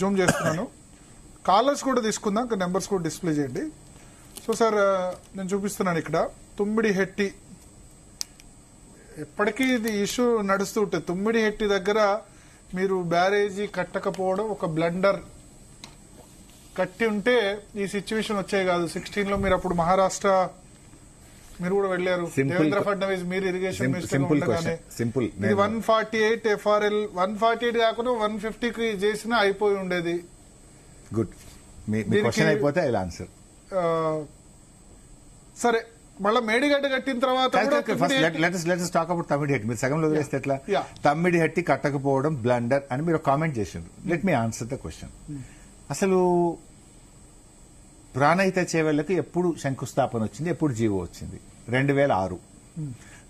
Zoom చేస్తున్నాను. Callers కూడా తీసుకుందాం, నెంబర్స్ కూడా డిస్ప్లే చేయండి. సో సార్ నేను చూపిస్తున్నాను ఇక్కడ తుమ్మిడిహెట్టి. ఎప్పటికీ ఇది ఇష్యూ నడుస్తూ ఉంటుంది. తుమ్మిడిహెట్టి దగ్గర మీరు బ్యారేజీ కట్టకపోవడం ఒక బ్లండర్. కట్టి ఉంటే ఈ సిచ్యువేషన్ వచ్చేది కాదు. 16 లో మీరు అప్పుడు మహారాష్ట్ర మీరు కూడా వెళ్ళారు. దేవేంద్ర ఫడ్నవీస్ మీరు ఇరిగేషన్ మినిస్టర్ ఉండగానే ఇది 148 FRL 148 కాకుండా 150కి చేసినా అయిపోయి ఉండేది. గుడ్, అయిపోతే ఐ ఆన్సర్. సరే, మళ్ళీ మేడిగడ్డ కట్టిన తర్వాత టాక్ అబౌట్ తమ్మిడిహట్టి. మీరు సగంలో వదిలేస్తే ఎట్లా? తమ్మిడిహట్టి కట్టకపోవడం బ్లండర్ అని మీరు కామెంట్ చేసిండ్రు. Let me answer the question. అసలు ప్రాణహిత చేవెళ్లకు ఎప్పుడు శంకుస్థాపన వచ్చింది, ఎప్పుడు జీవో వచ్చింది? 2006.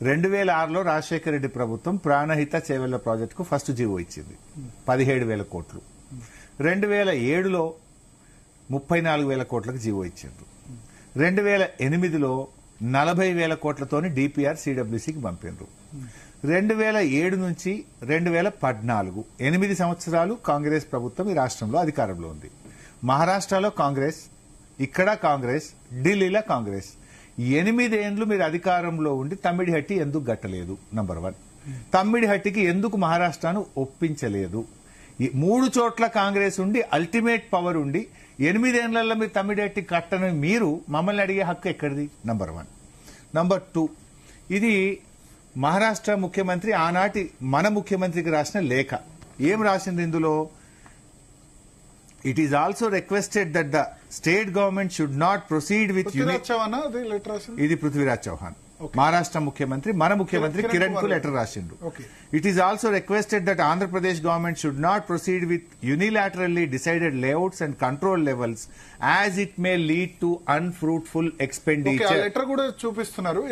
2006లో రాజశేఖర రెడ్డి ప్రభుత్వం ప్రాణహిత చేవెళ్ల ప్రాజెక్టుకు ఫస్ట్ జీవో ఇచ్చింది, 17,000 కోట్లు. 2007లో 34,000 కోట్లకు జీవో ఇచ్చిండ్రు. 2008లో 40,000 కోట్లతోని డిపిఆర్ సిడబ్ల్యూసీకి పంపిండ్రు. 2007 నుంచి 2014 8 సంవత్సరాలు కాంగ్రెస్ ప్రభుత్వం ఈ రాష్ట్రంలో అధికారంలో ఉంది. మహారాష్ట్రలో కాంగ్రెస్, ఇక్కడ కాంగ్రెస్, ఢిల్లీలో కాంగ్రెస్. 8 ఏండ్లు మీరు అధికారంలో ఉండి తమ్మిడిహట్టి ఎందుకు గట్టలేదు? నంబర్ 1. తమ్మిడిహట్టికి ఎందుకు మహారాష్ట్రను ఒప్పించలేదు? 3 చోట్ల కాంగ్రెస్ ఉండి అల్టిమేట్ పవర్ ఉండి 8 ఏండ్లలో మీరు తమ్మిడిహట్టి కట్టని మీరు మమ్మల్ని అడిగే హక్కు ఎక్కడిది? నంబర్ 1. నంబర్ 2, ఇది మహారాష్ట్ర ముఖ్యమంత్రి ఆనాటి మన ముఖ్యమంత్రికి రాసిన లేఖ. ఏం రాసింది ఇందులో? It is also requested that the state government should not proceed with ఇది పృథ్వీరాజ్ చౌహాన్, మహారాష్ట్ర ముఖ్యమంత్రి, మన ముఖ్యమంత్రి కిరణ్ కు లెటర్ రాసిండు. It is also requested that Andhra Pradesh government should not proceed with unilaterally decided layouts and control levels as it may lead to unfruitful expenditure. Letter కూడా చూపిస్తున్నారు.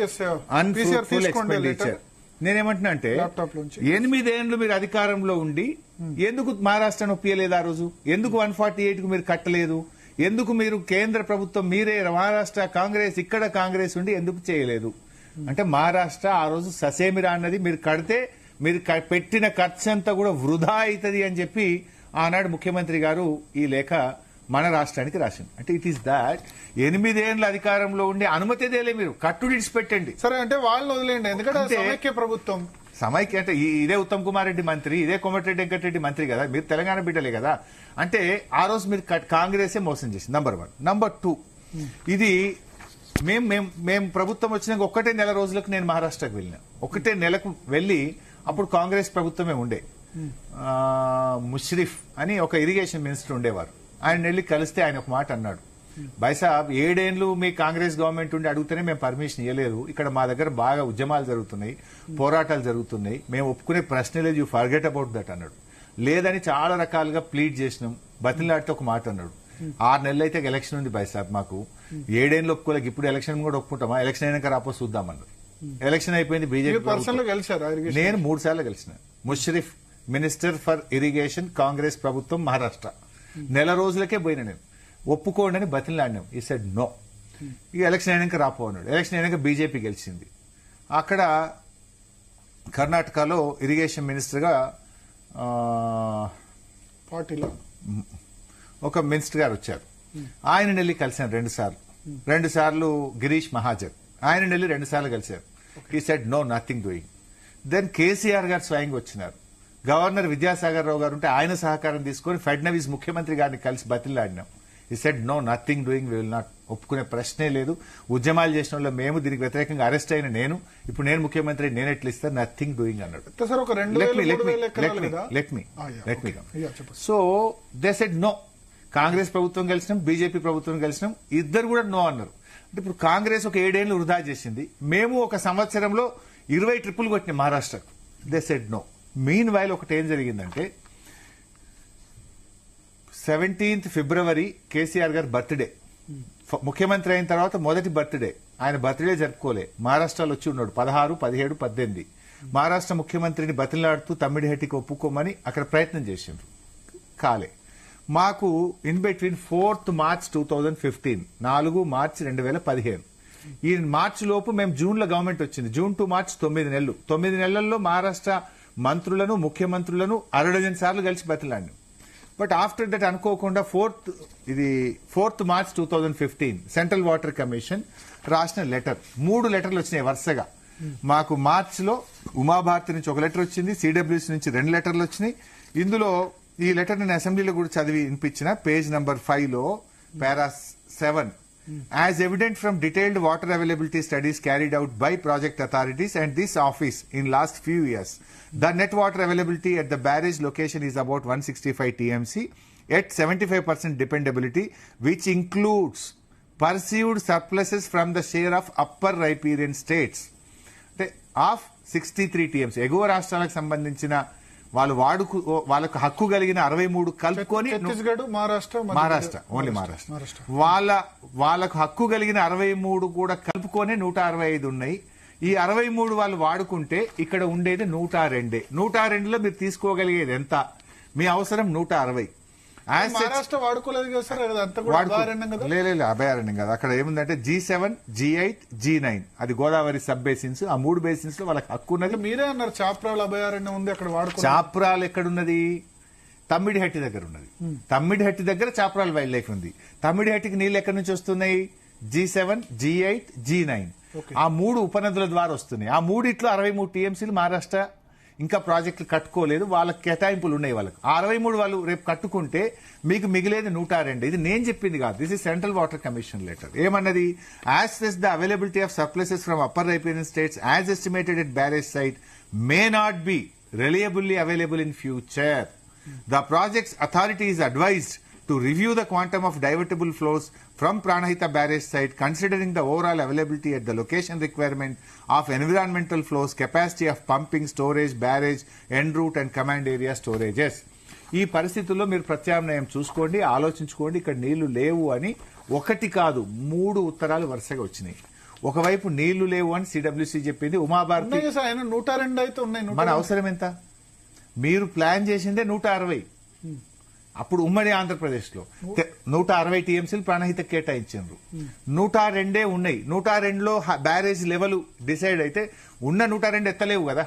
Unfruitful expenditure. నేనేమంటున్నా అంటే 8 ఏండ్లు మీరు అధికారంలో ఉండి ఎందుకు మహారాష్ట్రను ఒప్పియలేదు? ఆ రోజు ఎందుకు 148 కు మీరు కట్టలేదు? ఎందుకు మీరు కేంద్ర ప్రభుత్వం మీరే మహారాష్ట్ర కాంగ్రెస్, ఇక్కడ కాంగ్రెస్ ఉండి ఎందుకు చేయలేదు? అంటే మహారాష్ట్ర ఆ రోజు ససేమిరా అన్నది మీరు కడితే మీరు పెట్టిన ఖర్చు అంతా కూడా వృధా అవుతుంది అని చెప్పి ఆనాడు ముఖ్యమంత్రి గారు ఈ లేఖ మన రాష్ట్రానికి రాసింది. అంటే ఇట్ ఈస్ దాట్ 8 ఏండ్ల అధికారంలో ఉండి అనుమతి దేలే, మీరు కట్టుడు ఇడిచిపెట్టండి. సరే, అంటే వాళ్ళని వదిలేండి. ఎందుకంటే సమైక్య ప్రభుత్వం, సమైక్య అంటే ఇదే ఉత్తమ్ కుమార్ రెడ్డి మంత్రి, ఇదే కోమటిరెడ్డి వెంకటరెడ్డి మంత్రి కదా, మీరు తెలంగాణ బిడ్డలే కదా. అంటే ఆ రోజు మీరు కాంగ్రెసే మోసం చేసింది. నంబర్ 1. నంబర్ 2, ఇది మేము ప్రభుత్వం వచ్చినాక 1 నెల రోజులకు నేను మహారాష్ట్రకు వెళ్ళిన. 1 నెలకు వెళ్ళి అప్పుడు కాంగ్రెస్ ప్రభుత్వమే ఉండే. ముష్రిఫ్ అని ఒక ఇరిగేషన్ మినిస్టర్ ఉండేవారు. ఆయన వెళ్ళి కలిస్తే ఆయన ఒక మాట అన్నాడు, బైసాబ్ 7 ఏండ్లు మీ కాంగ్రెస్ గవర్నమెంట్ ఉండి అడిగితేనే మేము పర్మిషన్ ఇవ్వలేదు. ఇక్కడ మా దగ్గర బాగా ఉద్యమాలు జరుగుతున్నాయి, పోరాటాలు జరుగుతున్నాయి, మేము ఒప్పుకునే ప్రశ్న లేదు, యూ ఫర్గెట్ అబౌట్ దట్ అన్నాడు. లేదని చాలా రకాలుగా ప్లీడ్ చేసినాం, బతిలాడితే ఒక మాట అన్నాడు, 6 నెలలు అయితే ఎలక్షన్ ఉంది బైసాబ్, మాకు 7 ఏండ్లు ఒప్పుకోలేక ఇప్పుడు ఎలక్షన్ కూడా ఒప్పుకుంటామా, ఎలక్షన్ అయినాక రాపో చూద్దామన్నారు. ఎలక్షన్ అయిపోయింది, బీజేపీ. నేను 3 సార్లు గెలిచిన. ముషరిఫ్ మినిస్టర్ ఫర్ ఇరిగేషన్, కాంగ్రెస్ ప్రభుత్వం, మహారాష్ట్ర. నెల రోజులకే పోయినా నేను, ఒప్పుకోండి అని బతిలాడినాం. He said no. ఇక ఎలక్షన్ అయినాక రాపో అన్నాడు. ఎలక్షన్ అయినాక బీజేపీ గెలిచింది. అక్కడ కర్ణాటకలో ఇరిగేషన్ మినిస్టర్ గా పార్టీలో ఒక మినిస్టర్ గారు వచ్చారు. ఆయన నెల్లి కలిశాను 2 సార్లు. 2 సార్లు గిరీష్ మహాజన్, ఆయన నెల్లి 2 సార్లు కలిశారు. He said no, nothing doing. Then KCR గారు స్వయంగా వచ్చినారు. గవర్నర్ విద్యాసాగర్ రావు గారు ఉంటే ఆయన సహకారం తీసుకుని ఫడ్నవీస్ ముఖ్యమంత్రి గారిని కలిసి బతిలాడినాం. He said no, nothing doing, we will not. ఒప్పుకునే ప్రశ్నే లేదు. ఉద్యమాలు చేసిన వాళ్ళు మేము, దీనికి వ్యతిరేకంగా అరెస్ట్ అయిన నేను, ఇప్పుడు నేను ముఖ్యమంత్రి, నేను ఎట్లా ఇస్తాను, నథింగ్ డూయింగ్ అన్నాడు. Let me so they said no. Congress ప్రభుత్వం గెలిచినాం, బీజేపీ ప్రభుత్వం గెలిచినాం, ఇద్దరు కూడా నో అన్నారు. అంటే ఇప్పుడు కాంగ్రెస్ ఒక 7 ఏళ్లు వృధా చేసింది, మేము ఒక సంవత్సరంలో 20 ట్రిప్పులు కొట్టినాం మహారాష్ట్రకు. They said no. Meanwhile ఒకటి ఏం జరిగిందంటే 17th ఫిబ్రవరి కేసీఆర్ గారి బర్త్డే, ముఖ్యమంత్రి అయిన తర్వాత మొదటి బర్త్డే. ఆయన బర్త్డే జరుపుకోలే, మహారాష్ట్రలో వచ్చి ఉన్నాడు 16, 17, 18. మహారాష్ట్ర ముఖ్యమంత్రిని బతిలాడుతూ తమ్మిడిహట్టికి ఒప్పుకోమని అక్కడ ప్రయత్నం చేసిండ్రు, కాలే. మాకు ఇన్ బిట్వీన్ 4th March 2015, 4 మార్చి 2015, ఈ మార్చి లోపు మేము జూన్లో గవర్నమెంట్ వచ్చింది. జూన్ టు మార్చ్ 9 నెలలు. 9 నెలల్లో మహారాష్ట్ర మంత్రులను, ముఖ్యమంత్రులను 6 డజన్ సార్లు కలిసి బతిలాడినాం. బట్ ఆఫ్టర్ దట్ అనుకోకుండా 4th March 2015 central water commission రాసిన లెటర్, 3 లెటర్లు వచ్చినాయి వరుసగా. మాకు మార్చిలో ఉమాభారతి నుంచి ఒక లెటర్ వచ్చింది, సిడబ్ల్యూసీ నుంచి 2 లెటర్లు వచ్చినాయి. ఇందులో ఈ లెటర్ నేను అసెంబ్లీలో కూడా చదివి వినిపించిన, page number 5లో para 7. As evident from detailed water availability studies carried out by project authorities and this office in last few years, the net water availability at the barrage location is about 165 TMC at 75% dependability, which includes perceived surpluses from the share of upper riparian states of 63 TMC. ఎగువ రాష్ట్రాలకు సంబంధించిన వాళ్ళకు హక్కు కలిగిన 63 కలుపుకొని, Chhattisgarh, Maharashtra only Maharashtra వాళ్ళకు హక్కు కలిగిన 63 కూడా కలుపుకొని 165 ఉన్నాయి. ఈ 63 వాళ్ళు వాడుకుంటే ఇక్కడ ఉండేది 102. 102లో మీరు తీసుకోగలిగేది ఎంత? మీ అవసరం 160. మహారాష్ట్ర వాడుకోలేదు కదా సార్, అదంతా కూడా అభయారణ్యం కదా? లేదు, అభయారణ్యం కదా. అక్కడ ఏముందంటే G7, G8, G9 అది గోదావరి సబ్ బేసిన్స్. ఆ 3 బేసిన్స్ లో వాళ్ళకి హక్కు ఉన్నది. మీరే అన్నారు చాప్రాల అభయారణ్యం ఉంది అక్కడ వాడుకో. చాప్రాలు ఎక్కడున్నది? తమ్మిడిహట్టి దగ్గర ఉన్నది. తమ్మిడిహట్టి దగ్గర చాప్రాల్ వైల్డ్ లైఫ్ ఉంది. తమ్మిడిహట్టికి నీళ్లు ఎక్కడి నుంచి వస్తున్నాయి? G7, G8, G9 ఆ 3 ఉపనదుల ద్వారా వస్తున్నాయి. ఆ 3 63 TMCలు మహారాష్ట్ర ఇంకా ప్రాజెక్టులు కట్టుకోలేదు, వాళ్ళకి కేటాయింపులు ఉన్నాయి. వాళ్ళకి 63 వాళ్ళు రేపు కట్టుకుంటే మీకు మిగిలేది 102. ఇది నేను చెప్పింది కాదు, this is central water commission letter. ఏమన్నది? As the availability of surpluses from upper riparian states as estimated at barrage site may not be reliably available in future. The project's authority is advised to review the quantum of divertible flows from Pranahita barrage site considering the overall availability at the location requirement of environmental flows, capacity of pumping, storage, barrage, en route and command area storages. ఈ పరిస్థితుల్లో మీరు ప్రత్యామ్నాయం చూసుకోండి, ఆలోచించుకోండి. ఇక్కడ నీళ్లు లేవు అని ఒకటి కాదు 3 ఉత్తరాలు వరుసగా వచ్చినాయి. ఒకవైపు నీళ్లు లేవు అని సిడబ్ల్యూసీ చెప్పింది. ఉమాభారతి 102 అయితే ఉన్నాయి. మన అవసరం ఎంత? మీరు ప్లాన్ చేసిందే 160. అప్పుడు ఉమ్మడి ఆంధ్రప్రదేశ్ లో 160 TMCలు ప్రాణహిత కేటాయించారు. 102 ఉన్నాయి. 102లో బ్యారేజ్ లెవెల్ డిసైడ్ అయితే ఉన్న 102 ఎత్తలేవు కదా.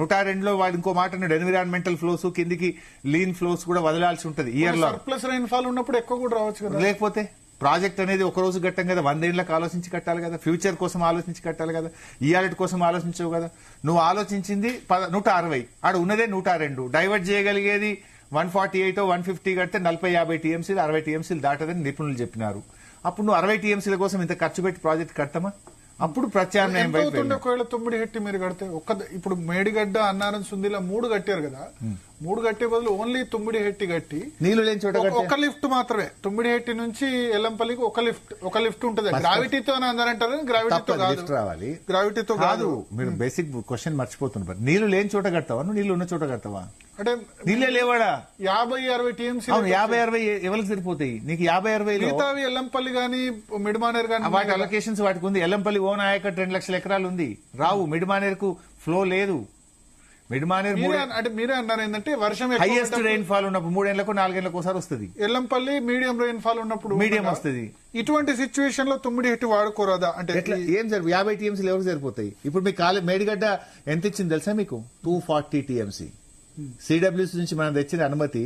102లో వాడు ఇంకో మాట అన్నాడు, ఎన్విరాన్మెంటల్ ఫ్లోస్ కిందికి లీన్ ఫ్లోస్ కూడా వదలాల్సి ఉంటుంది ఇయర్ లో. సర్ప్లస్ రైన్ఫాల్ ఉన్నప్పుడు ఎక్కువ కూడా రావచ్చు కదా. లేకపోతే ప్రాజెక్ట్ అనేది ఒక రోజు కట్టం కదా, 100 ఏళ్లకు ఆలోచించి కట్టాలి కదా, ఫ్యూచర్ కోసం ఆలోచించి కట్టాలి కదా, ఇయాలటి కోసం ఆలోచించవు కదా. నువ్వు ఆలోచించింది 160, ఆడ ఉన్నదే 102. డైవర్ట్ చేయగలిగేది 148 150 కడితే 40-50 TMCలు 60 TMCలు దాటదని నిపుణులు చెప్పినారు. అప్పుడు నువ్వు 60 TMCల కోసం ఇంత ఖర్చు పెట్టి ప్రాజెక్ట్ కడతామా? అప్పుడు ప్రత్యామ్నాయం ఒకవేళ తొమ్మిడిహెట్టి మీరు కడితే ఇప్పుడు మేడిగడ్డ, అన్నారం, సుందిలా 3 కట్టారు కదా, 3 కట్టే బదులు ఓన్లీ తొమ్మిడిహెట్టి కట్టి నీళ్లు లేని చోట ఒక లిఫ్ట్ మాత్రమే తొమ్మిడిహెట్టి నుంచి ఎల్లంపల్లికి ఒక లిఫ్ట్ ఉంటుంది. గ్రావిటీతో అందరంటారు, గ్రావిటీతో రావాలి. గ్రావిటీతో కాదు. మీరు బేసిక్ క్వశ్చన్ మర్చిపోతున్నారు. నీళ్లు లేని చోట కడతావా, నువ్వు నీళ్లు ఉన్న చోట కడతావా? అంటే నీళ్ళే లేవాడా? 50-60 TMC. 50-60 ఎవరికి సరిపోతాయి? నీకు 50-60 ఎల్లంపల్లి గానీ మిడిమానేర్ గానీ వాటి అలొకేషన్స్ వాటికి ఉంది. ఎల్లంపల్లి ఓన్ ఆయకట్టు 2 లక్షల ఎకరాలు ఉంది, రావు. మిడిమానేర్కు ఫ్లో లేదు. మిడిమానేర్ అంటే మీరే అన్నారు ఏంటంటే వర్షం హైయెస్ట్ రెయిన్ ఫాల్ ఉన్నప్పుడు 3 ఏళ్లకు 4 ఏళ్లకు ఒకసారి వస్తుంది. ఎల్లంపల్లి మీడియం రెయిన్ ఫాల్ ఉన్నప్పుడు మీడియం వస్తుంది. ఇటువంటి సిచ్యువేషన్ లో తొమ్మిడిహెట్టి వాడుకోరాదా? అంటే ఏం సరిపోయి 50 TMCలు ఎవరికి సరిపోతాయి? ఇప్పుడు మీ మేడిగడ్డ ఎంత ఇచ్చింది తెలుసా మీకు? 240 TMC. సిడబ్ల్యూసీ నుంచి మనం తెచ్చిన అనుమతి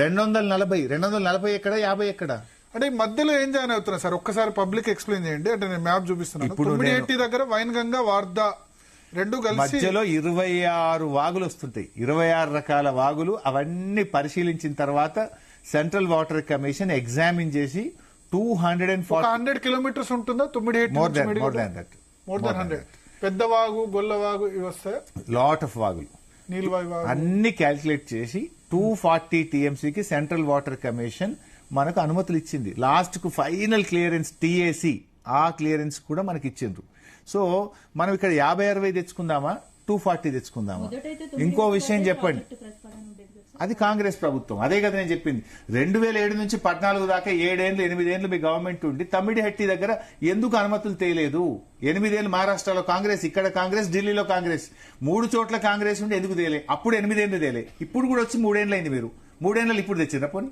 240 ఎక్కడ, 50 ఎక్కడ? అంటే మధ్యలో ఏం జాయిన్ అవుతున్నా సార్? ఒక్కసారి పబ్లిక్ ఎక్స్ప్లెయిన్ చేయండి. అంటే నేను మ్యాప్ చూపిస్తున్నాను. తొమ్మిడిహెట్టి దగ్గర వైన్గంగా, వార్దా 2 కలిసి మధ్యలో 26 వాగులు వస్తుంటాయి. 26 రకాల వాగులు. అవన్నీ పరిశీలించిన తర్వాత సెంట్రల్ వాటర్ కమిషన్ ఎగ్జామిన్ చేసి 100 కిలోమీటర్స్ ఉంటుందా తొమ్మిడిహెట్టి? More than that. 100. పెద్ద వాగు, గొల్ల వాగు ఇవి వస్తాయి. లాట్ ఆఫ్ వాగులు అన్ని క్యాల్కులేట్ చేసి 240 TMCకి సెంట్రల్ వాటర్ కమిషన్ మనకు అనుమతులు ఇచ్చింది. లాస్ట్ కు ఫైనల్ క్లియరెన్స్ TAC, ఆ క్లియరెన్స్ కూడా మనకి ఇచ్చిండ్రు. సో మనం ఇక్కడ 50-60 తెచ్చుకుందామా, 240 తెచ్చుకుందామా? ఇంకో విషయం చెప్పండి, అది కాంగ్రెస్ ప్రభుత్వం. అదే కదా నేను చెప్పింది. 2007 నుంచి 14 దాకా 7 ఏళ్ళు 8 ఏళ్ళు మీ గవర్నమెంట్ ఉండి తమ్మిడిహట్టి దగ్గర ఎందుకు అనుమతులు తేలేదు? 8 ఏళ్ళు మహారాష్ట్రలో కాంగ్రెస్, ఇక్కడ కాంగ్రెస్, ఢిల్లీలో కాంగ్రెస్, 3 చోట్ల కాంగ్రెస్ ఉండి ఎందుకు తేలే? అప్పుడు 8 ఏళ్ళు తేలే. ఇప్పుడు కూడా వచ్చి 3 ఏళ్ళు అయింది. మీరు 3 ఏళ్ళు ఇప్పుడు తెచ్చిండ్రా? పోనీ